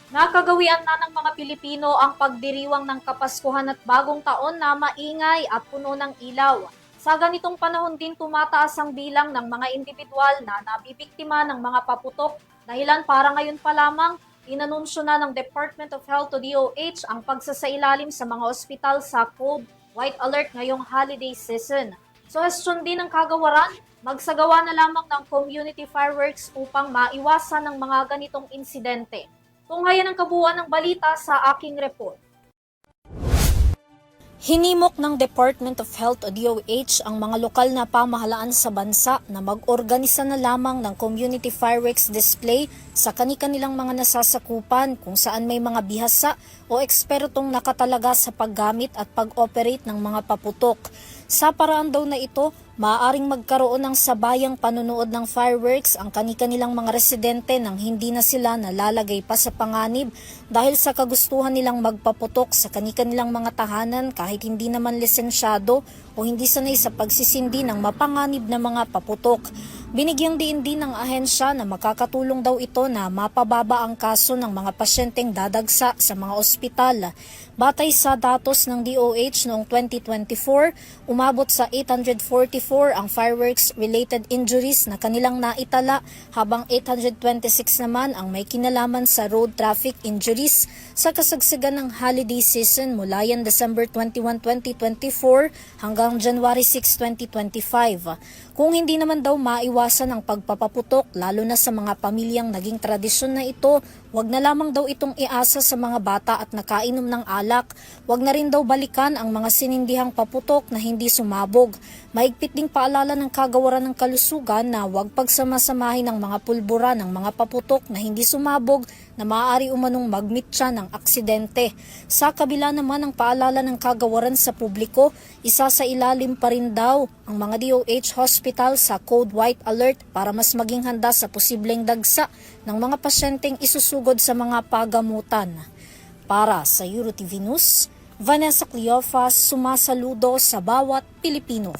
Nakagawian na ng mga Pilipino ang pagdiriwang ng Kapaskuhan at Bagong Taon na maingay at puno ng ilaw. Sa ganitong panahon din tumataas ang bilang ng mga individual na nabibiktima ng mga paputok. Dahilan para ngayon pa lamang, inanunsyo na ng Department of Health o DOH ang pagsasailalim sa mga ospital sa Code White Alert ngayong holiday season. Suhestyon din ng kagawaran, magsagawa na lamang ng community fireworks upang maiwasan ng mga ganitong insidente. Tunghayan ang kabuuan ng balita sa aking report. Hinimok ng Department of Health o DOH ang mga lokal na pamahalaan sa bansa na mag-organisa na lamang ng community fireworks display sa kani-kanilang mga nasasakupan kung saan may mga bihasa o ekspertong nakatalaga sa paggamit at pag-operate ng mga paputok. Sa paraan daw na ito, maaaring magkaroon ng sabayang panunood ng fireworks ang kani-kanilang mga residente nang hindi na sila nalalagay pa sa panganib dahil sa kagustuhan nilang magpaputok sa kani-kanilang mga tahanan kahit hindi naman lisensyado o hindi sanay sa pagsisindi ng mapanganib na mga paputok. Binigyang diin din ng ahensya na makakatulong daw ito na mapababa ang kaso ng mga pasyenteng dadagsa sa mga ospital. Batay sa datos ng DOH noong 2024, umabot sa 844 ang fireworks-related injuries na kanilang naitala habang 826 naman ang may kinalaman sa road traffic injuries sa kasagsagan ng holiday season mula yan December 21, 2024 hanggang January 6, 2025. Kung hindi naman daw maiwasan ang pagpapaputok lalo na sa mga pamilyang naging tradisyon na ito, wag na lamang daw itong iasa sa mga bata at nakainom ng alak. Wag na rin daw balikan ang mga sinindihang paputok na hindi sumabog. Mahigpit ding paalala ng kagawaran ng kalusugan na wag pagsamasamahin ng mga pulbura ng mga paputok na hindi sumabog na maaari umanong magmitsa ng aksidente. Sa kabila naman ng paalala ng kagawaran sa publiko, isa sa ilalim pa rin daw ang mga DOH hospital sa Code White Alert para mas maging handa sa posibleng dagsa ng mga pasyenteng isusugod sa mga pagamutan. Para sa EuroTV News, Vanessa Cleofas sumasaludo sa bawat Pilipino.